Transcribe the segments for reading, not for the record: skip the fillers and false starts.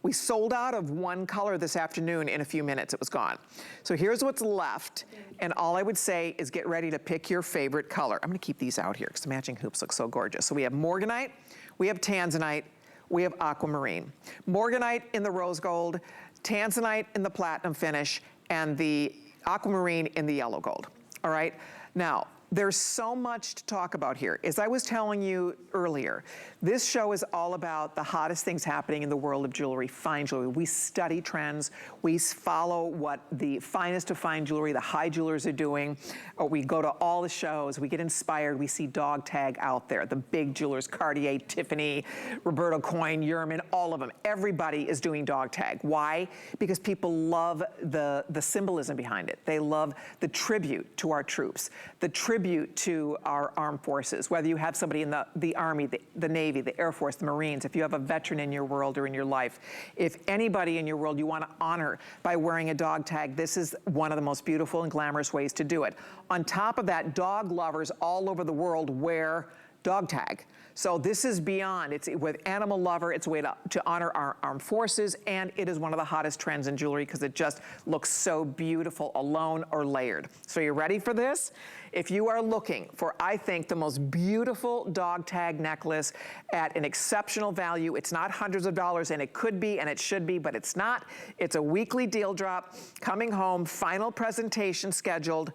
We sold out of one color this afternoon. In a few minutes, it was gone. So here's what's left, and all I would say is get ready to pick your favorite color. I'm gonna keep these out here because the matching hoops look so gorgeous. So we have Morganite, we have Tanzanite, we have Aquamarine. Morganite in the rose gold, Tanzanite in the platinum finish, and the Aquamarine in the yellow gold, all right? Now, there's so much to talk about here. As I was telling you earlier, this show is all about the hottest things happening in the world of jewelry, fine jewelry. We study trends. We follow what the finest of fine jewelry, the high jewelers are doing. Or we go to all the shows. We get inspired. We see dog tag out there. The big jewelers, Cartier, Tiffany, Roberto Coin, Yerman, all of them. Everybody is doing dog tag. Why? Because people love the symbolism behind it. They love the tribute to our troops, the tribute to our armed forces, whether you have somebody in the Army, the Navy, the Air Force, the Marines, if you have a veteran in your world or in your life, if anybody in your world you want to honor by wearing a dog tag, this is one of the most beautiful and glamorous ways to do it. On top of that, dog lovers all over the world wear dog tag. So this is beyond, it's with animal lover, it's a way to honor our armed forces, and it is one of the hottest trends in jewelry because it just looks so beautiful alone or layered. So you ready for this? If you are looking for, I think, the most beautiful dog tag necklace at an exceptional value, it's not hundreds of dollars, and it could be and it should be, but it's not. It's a weekly deal drop, coming home, final presentation scheduled,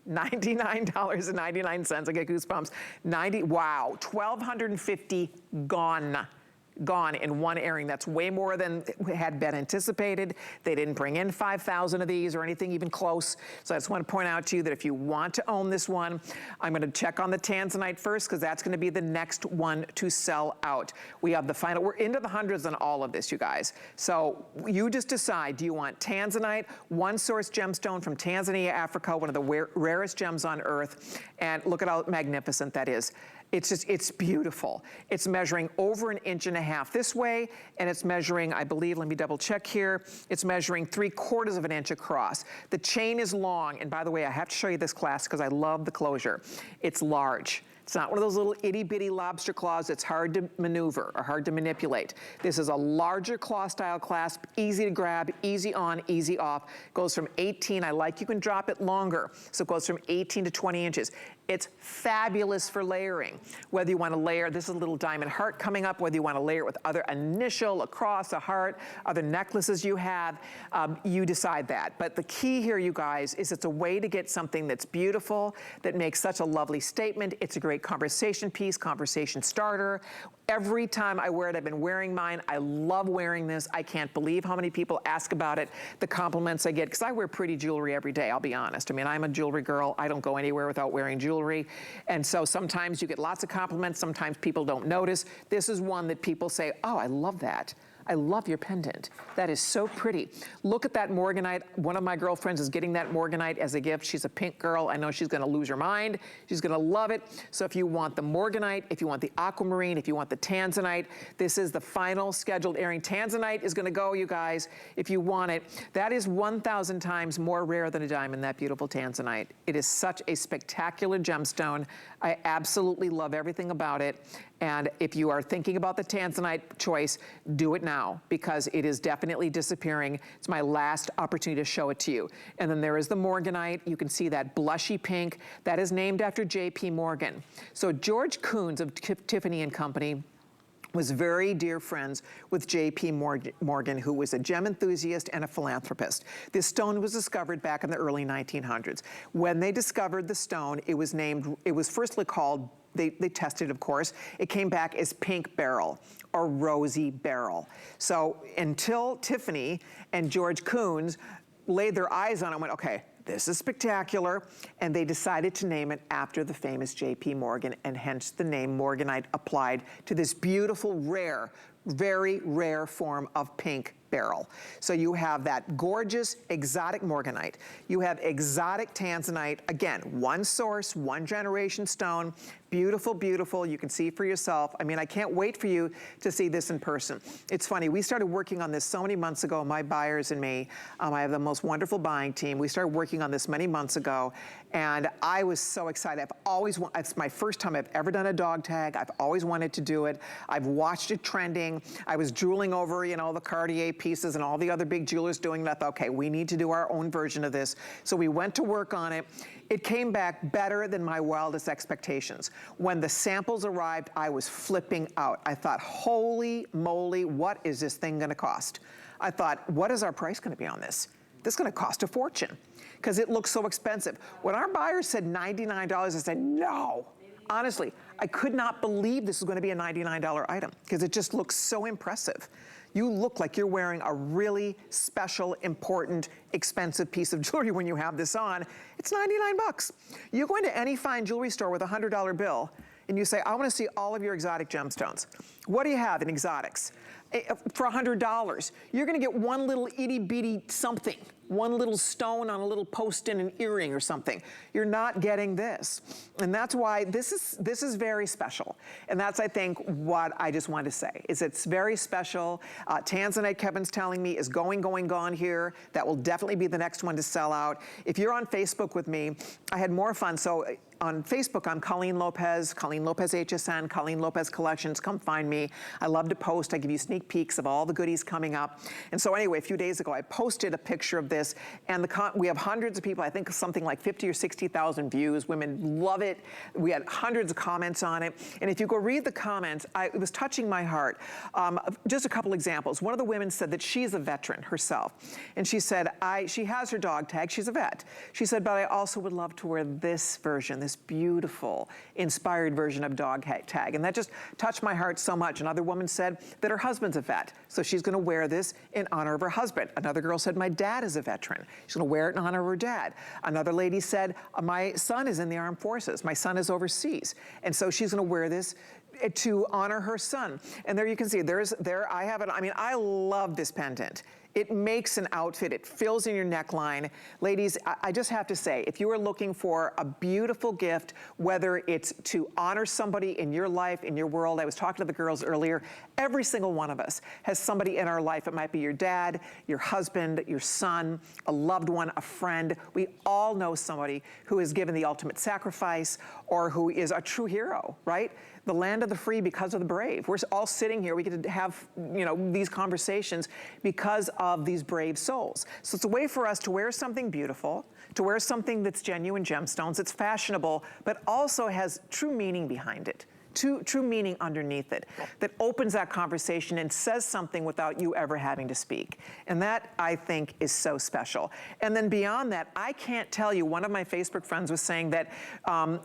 $99.99, I get goosebumps. Wow, 1,250 gone in one airing. That's way more than had been anticipated. They didn't bring in 5,000 of these or anything even close. So I just want to point out to you that if you want to own this one, I'm going to check on the Tanzanite first because that's going to be the next one to sell out. We have the final, we're into the hundreds on all of this, you guys. So you just decide, do you want Tanzanite, one source gemstone from Tanzania, Africa, one of the rarest gems on earth, and look at how magnificent that is. It's just, it's beautiful. It's measuring over 1.5 inches this way, and it's measuring, I believe, let me double check here, it's measuring 3/4 of an inch across. The chain is long, and by the way, I have to show you this clasp because I love the closure. It's large. It's not one of those little itty bitty lobster claws that's hard to maneuver or hard to manipulate. This is a larger claw style clasp, easy to grab, easy on, easy off. Goes from 18, I like you can drop it longer. So it goes from 18 to 20 inches. It's fabulous for layering. Whether you want to layer, this is a little diamond heart coming up, whether you want to layer it with other initial, a cross, a heart, other necklaces you have, you decide that. But the key here, you guys, is it's a way to get something that's beautiful, that makes such a lovely statement. It's a great conversation piece, conversation starter. Every time I wear it, I've been wearing mine. I love wearing this. I can't believe how many people ask about it, the compliments I get, because I wear pretty jewelry every day, I'll be honest. I mean, I'm a jewelry girl. I don't go anywhere without wearing jewelry. And so sometimes you get lots of compliments. Sometimes people don't notice. This is one that people say, oh, I love that. I love your pendant. That is so pretty. Look at that Morganite. One of my girlfriends is getting that Morganite as a gift. She's a pink girl. I know she's gonna lose her mind. She's gonna love it. So if you want the Morganite, if you want the Aquamarine, if you want the Tanzanite, this is the final scheduled airing. Tanzanite is gonna go, you guys, if you want it. That is 1,000 times more rare than a diamond, that beautiful Tanzanite. It is such a spectacular gemstone. I absolutely love everything about it. And if you are thinking about the Tanzanite choice, do it now because it is definitely disappearing. It's my last opportunity to show it to you. And then there is the Morganite. You can see that blushy pink. That is named after J.P. Morgan. So George Coons of Tiffany & Company was very dear friends with J.P. Morgan, who was a gem enthusiast and a philanthropist. This stone was discovered back in the early 1900s. When they discovered the stone, it was firstly called, they tested, of course, it came back as pink beryl or rosy beryl. So until Tiffany and George Coons laid their eyes on it and went, okay, this is spectacular, and they decided to name it after the famous J.P. Morgan, and hence the name Morganite applied to this beautiful, rare, very rare form of pink beryl. So you have that gorgeous exotic Morganite. You have exotic Tanzanite. Again, one source, one generation stone. Beautiful, beautiful. You can see for yourself. I mean, I can't wait for you to see this in person. It's funny, we started working on this so many months ago, my buyers and me. I have the most wonderful buying team. We started working on this many months ago, and I was so excited. It's my first time I've ever done a dog tag. I've always wanted to do it. I've watched it trending. thing. I was drooling over, you know, the Cartier pieces and all the other big jewelers doing that. Okay, we need to do our own version of this. So we went to work on it. It came back better than my wildest expectations. When the samples arrived, I was flipping out. I thought, holy moly, what is this thing gonna cost? I thought, what is our price gonna be on this? This is gonna cost a fortune, because it looks so expensive. When our buyers said $99, I said, no. Honestly, I could not believe this was gonna be a $99 item, because it just looks so impressive. You look like you're wearing a really special, important, expensive piece of jewelry when you have this on. It's 99 bucks. You go into any fine jewelry store with a $100 bill and you say, I wanna see all of your exotic gemstones. What do you have in exotics? For $100, you're gonna get one little itty bitty something, one little stone on a little post in an earring or something. You're not getting this. And that's why this is very special. And that's, I think, what I just wanted to say, is it's very special. Tanzanite, Kevin's telling me, is gone here. That will definitely be the next one to sell out. If you're on Facebook with me, I had more fun. So on Facebook, I'm Colleen Lopez HSN, Colleen Lopez Collections. Come find me. I love to post. I give you sneak peeks of all the goodies coming up. And so anyway, a few days ago, I posted a picture of this, and we have hundreds of people, I think something like 50 or 60,000 views. Women love it. We had hundreds of comments on it. And if you go read the comments, it was touching my heart. Just a couple examples. One of the women said that she's a veteran herself. And she said, she has her dog tag. She's a vet. She said, but I also would love to wear this version, this beautiful, inspired version of dog tag. And that just touched my heart so much. Another woman said that her husband's a vet, so she's gonna wear this in honor of her husband. Another girl said, my dad is a veteran. She's gonna wear it in honor of her dad. Another lady said, my son is in the armed forces. My son is overseas. And so she's gonna wear this to honor her son. And there you can see, I have it. I mean, I love this pendant. It makes an outfit, it fills in your neckline. Ladies, I just have to say, if you are looking for a beautiful gift, whether it's to honor somebody in your life, in your world, I was talking to the girls earlier, every single one of us has somebody in our life. It might be your dad, your husband, your son, a loved one, a friend. We all know somebody who has given the ultimate sacrifice or who is a true hero, right? The land of the free because of the brave. We're all sitting here, we get to have, you know, these conversations because of these brave souls. So it's a way for us to wear something beautiful, to wear something that's genuine gemstones, it's fashionable, but also has true meaning behind it. True meaning underneath it, that opens that conversation and says something without you ever having to speak. And that, I think, is so special. And then beyond that, I can't tell you, one of my Facebook friends was saying that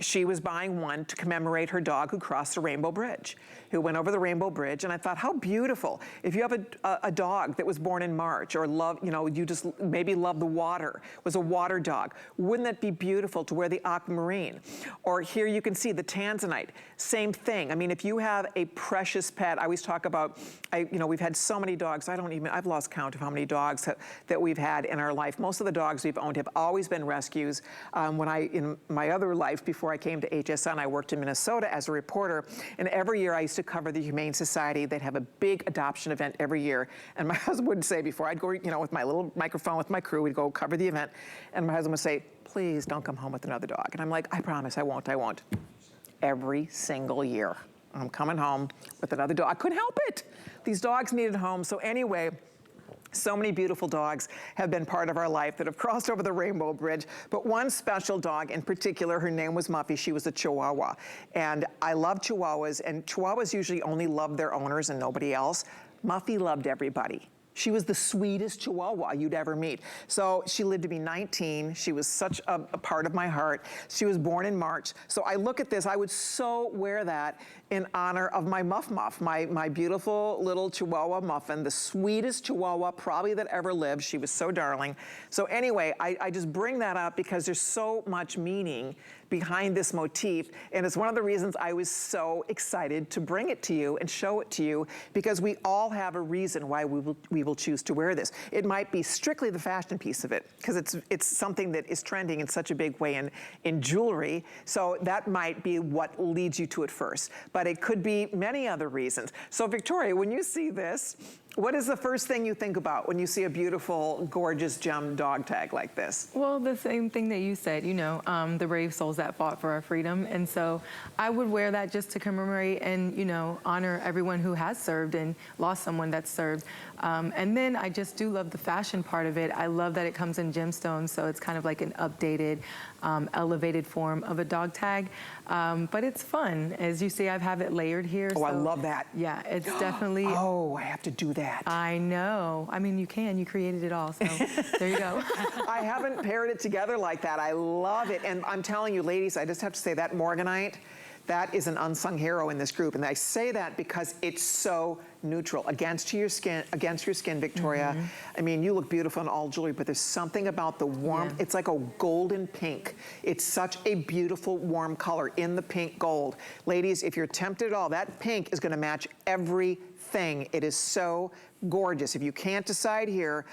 she was buying one to commemorate her dog who crossed the Rainbow Bridge, who went over the Rainbow Bridge. And I thought, how beautiful. If you have a dog that was born in March, or love, you know, you just maybe love the water, was a water dog, wouldn't that be beautiful to wear the aquamarine? Or here you can see the Tanzanite, same thing. I mean, if you have a precious pet, I always talk about, you know, we've had so many dogs, I've lost count of how many dogs that we've had in our life. Most of the dogs we've owned have always been rescues. In my other life, before I came to HSN, I worked in Minnesota as a reporter, and every year I used to cover the Humane Society. They'd have a big adoption event every year, and my husband would say, before I'd go, you know, with my little microphone with my crew, we'd go cover the event, and my husband would say, please don't come home with another dog. And I'm like, I promise, I won't. Every single year, I'm coming home with another dog. I couldn't help it. These dogs needed homes. So anyway, so many beautiful dogs have been part of our life that have crossed over the Rainbow Bridge. But one special dog in particular, her name was Muffy. She was a Chihuahua. And I love Chihuahuas, and Chihuahuas usually only love their owners and nobody else. Muffy loved everybody. She was the sweetest Chihuahua you'd ever meet. So she lived to be 19. She was such a part of my heart. She was born in March. So I look at this, I would so wear that in honor of my Muff, my beautiful little Chihuahua Muffin, the sweetest Chihuahua probably that ever lived. She was so darling. So anyway, I just bring that up because there's so much meaning behind this motif, and it's one of the reasons I was so excited to bring it to you and show it to you, because we all have a reason why we will choose to wear this. It might be strictly the fashion piece of it, because it's something that is trending in such a big way in jewelry, so that might be what leads you to it first, but it could be many other reasons. So Victoria, when you see this, What is the first thing you think about when you see a beautiful, gorgeous gem dog tag like this? Well, the same thing that you said, you know, the brave souls that fought for our freedom. And so I would wear that just to commemorate and, you know, honor everyone who has served and lost someone that's served. And then I just do love the fashion part of it. I love that it comes in gemstones, so it's kind of like an updated, elevated form of a dog tag. But it's fun. As you see, I have it layered here. Oh, so I love that. Yeah, it's definitely. Oh, I have to do that. I know. I mean, you can. You created it all, so there you go. I haven't paired it together like that. I love it. And I'm telling you, ladies, I just have to say that Morganite, that is an unsung hero in this group. And I say that because it's so neutral against your skin, Victoria. I mean, you look beautiful in all jewelry, but there's something about the warmth. It's like a golden pink. It's such a beautiful, warm color in the pink gold. Ladies, if you're tempted at all, that pink is gonna match everything. It is so gorgeous. If you can't decide here,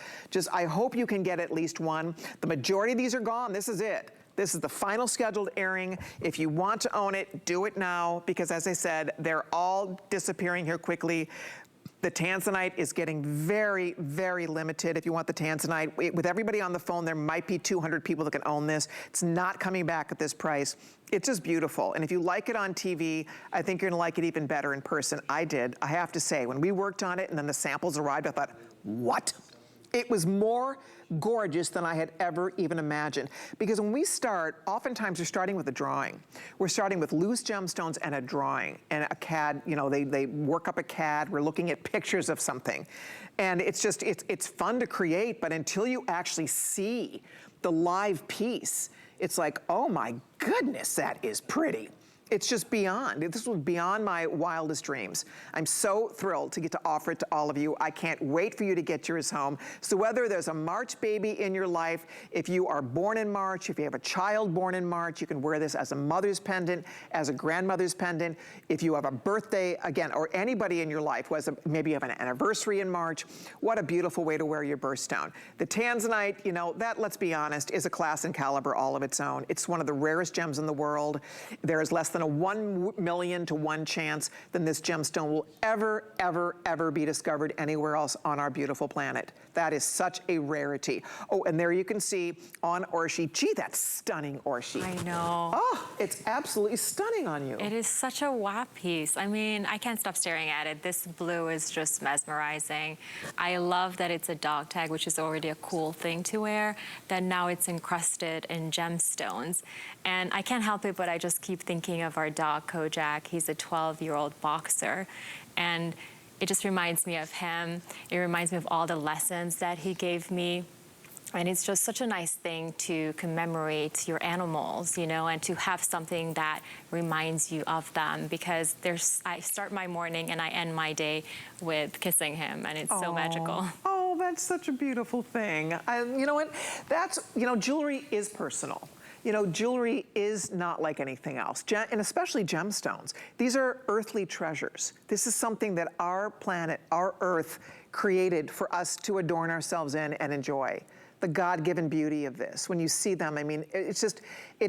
I hope you can get at least one. The majority of these are gone. This is it. This is the final scheduled airing. If you want to own it, do it now, because as I said, they're all disappearing here quickly. The Tanzanite is getting very, very limited. If you want the Tanzanite, with everybody on the phone, there might be 200 people that can own this. It's not coming back at this price. It's just beautiful. And if you like it on TV, I think you're gonna like it even better in person. I did. I have to say, when we worked on it and then the samples arrived, I thought, what? It was more gorgeous than I had ever even imagined. Because when we start, oftentimes we're starting with a drawing. We're starting with loose gemstones and a drawing and a CAD, you know, they work up a CAD, we're looking at pictures of something. And it's just, it's fun to create, but until you actually see the live piece, it's like, oh my goodness, that is pretty. It's just beyond. This was beyond my wildest dreams. I'm so thrilled to get to offer it to all of you. I can't wait for you to get yours home. So whether there's a March baby in your life, if you are born in March, if you have a child born in March, you can wear this as a mother's pendant, as a grandmother's pendant. If you have a birthday, again, or anybody in your life who has maybe you have an anniversary in March, what a beautiful way to wear your birthstone. The Tanzanite, you know, that, let's be honest, is a class and caliber all of its own. It's one of the rarest gems in the world. There is less than a 1 million to 1 chance that this gemstone will ever, ever, ever be discovered anywhere else on our beautiful planet. That is such a rarity. Oh, and there you can see on Orshi. Gee, that's stunning, Orshi. I know. Oh, it's absolutely stunning on you. It is such a wow piece. I mean, I can't stop staring at it. This blue is just mesmerizing. I love that it's a dog tag, which is already a cool thing to wear, that now it's encrusted in gemstones. And I can't help it, but I just keep thinking of our dog, Kojak. He's a 12-year-old boxer. And it just reminds me of him. It reminds me of all the lessons that he gave me. And it's just such a nice thing to commemorate your animals, you know, and to have something that reminds you of them, because I start my morning and I end my day with kissing him, and it's so magical. Oh, that's such a beautiful thing. You know what? That's, you know, jewelry is personal. You know, jewelry is not like anything else, and especially gemstones. These are earthly treasures. This is something that our planet, our Earth, created for us to adorn ourselves in and enjoy. The God-given beauty of this. When you see them, I mean, it's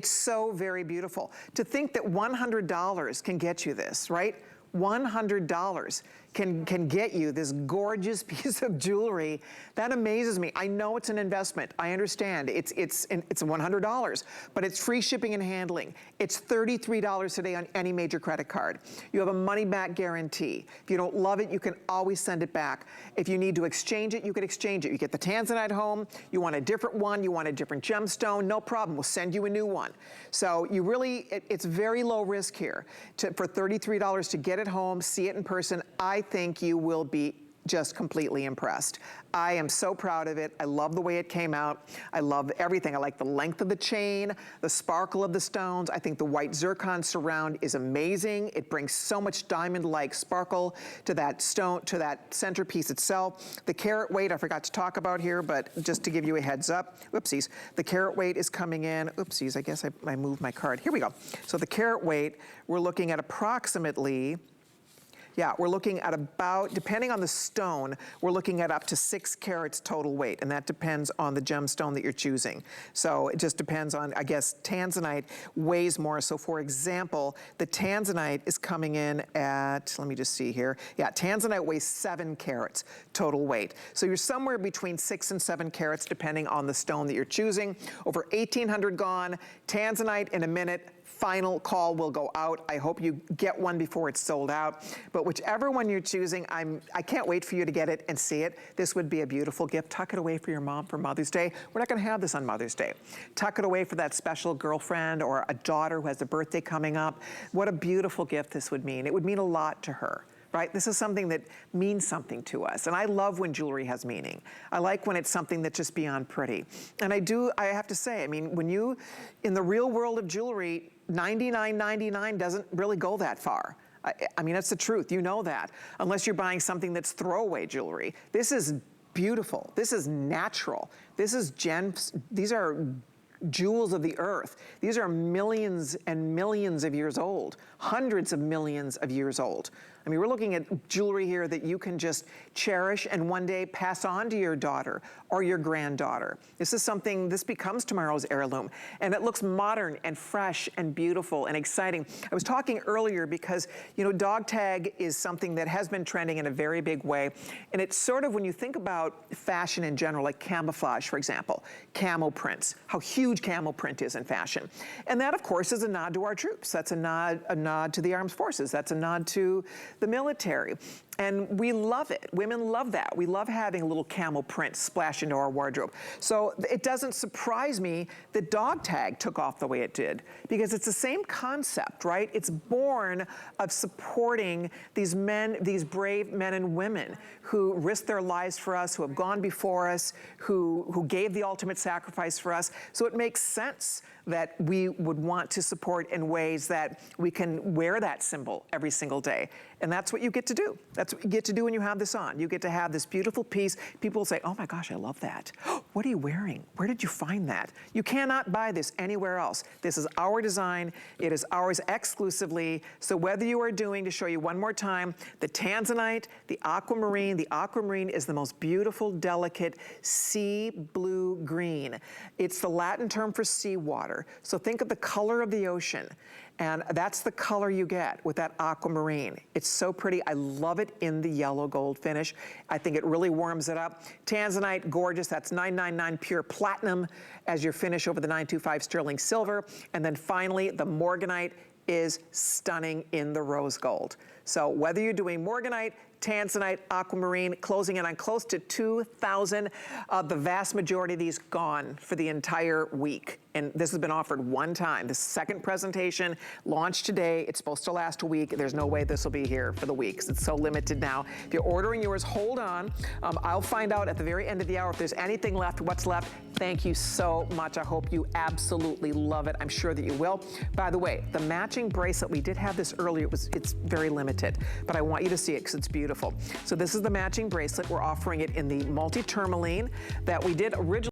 so very beautiful. To think that $100 can get you this, right? $100 can get you this gorgeous piece of jewelry. That amazes me. I know it's an investment. I understand. It's $100, but it's free shipping and handling. It's $33 today on any major credit card. You have a money-back guarantee. If you don't love it, you can always send it back. If you need to exchange it, you can exchange it. You get the Tanzanite home, you want a different one, you want a different gemstone, no problem. We'll send you a new one. So you really, it's very low risk here. For $33 to get it home, see it in person, I think you will be just completely impressed. I am so proud of it. I love the way it came out. I love everything. I like the length of the chain, the sparkle of the stones. I think the white zircon surround is amazing. It brings so much diamond-like sparkle to that stone, to that centerpiece itself. The carat weight, I forgot to talk about here, but just to give you a heads up, whoopsies, the carat weight is coming in, oopsies, I guess I moved my card. Here we go. So the carat weight, we're looking at approximately Yeah, we're looking at about, depending on the stone, we're looking at up to 6 carats total weight, and that depends on the gemstone that you're choosing. So it just depends on, I guess, Tanzanite weighs more. So for example, the Tanzanite is coming in at, let me just see here. Yeah, Tanzanite weighs 7 carats total weight. So you're somewhere between 6 and 7 carats depending on the stone that you're choosing. Over 1,800 gone. Tanzanite in a minute. Final call will go out. I hope you get one before it's sold out. But whichever one you're choosing, I can't wait for you to get it and see it. This would be a beautiful gift. Tuck it away for your mom for Mother's Day. We're not gonna have this on Mother's Day. Tuck it away for that special girlfriend or a daughter who has a birthday coming up. What a beautiful gift this would mean. It would mean a lot to her. Right? This is something that means something to us. And I love when jewelry has meaning. I like when it's something that's just beyond pretty. And I have to say, I mean, when you, in the real world of jewelry, $99.99 doesn't really go that far. I mean, that's the truth, you know that. Unless you're buying something that's throwaway jewelry. This is beautiful, this is natural. This is gems, these are jewels of the earth. These are millions and millions of years old, hundreds of millions of years old. I mean, we're looking at jewelry here that you can just cherish and one day pass on to your daughter or your granddaughter. This is something, this becomes tomorrow's heirloom. And it looks modern and fresh and beautiful and exciting. I was talking earlier because, you know, dog tag is something that has been trending in a very big way. And it's sort of, when you think about fashion in general, like camouflage, for example, camo prints, how huge camo print is in fashion. And that, of course, is a nod to our troops. That's a nod to the armed forces. That's a nod to the military. And we love it. Women love that. We love having a little camel print splash into our wardrobe. So it doesn't surprise me that dog tag took off the way it did, because it's the same concept, right? It's born of supporting these men, these brave men and women who risked their lives for us, who have gone before us, who gave the ultimate sacrifice for us. So it makes sense that we would want to support in ways that we can wear that symbol every single day. And that's what you get to do. That's what you get to do when you have this on. You get to have this beautiful piece. People will say, oh my gosh, I love that. What are you wearing? Where did you find that? You cannot buy this anywhere else. This is our design. It is ours exclusively. So whether you are doing, to show you one more time, the Tanzanite, the aquamarine is the most beautiful, delicate sea blue green. It's the Latin term for seawater. So think of the color of the ocean. And that's the color you get with that aquamarine. It's so pretty. I love it in the yellow gold finish. I think it really warms it up. Tanzanite, gorgeous. That's 999 pure platinum as your finish over the 925 sterling silver. And then finally, the Morganite is stunning in the rose gold. So whether you're doing Morganite, Tanzanite, aquamarine, closing in on close to 2,000. The vast majority of these gone for the entire week. And this has been offered one time. The second presentation launched today. It's supposed to last a week. There's no way this will be here for the week, 'cause it's so limited now. If you're ordering yours, hold on. I'll find out at the very end of the hour if there's anything left, what's left. Thank you so much. I hope you absolutely love it. I'm sure that you will. By the way, the matching bracelet, we did have this earlier. It's very limited, but I want you to see it because it's beautiful. So this is the matching bracelet. We're offering it in the multi-tourmaline that we did originally.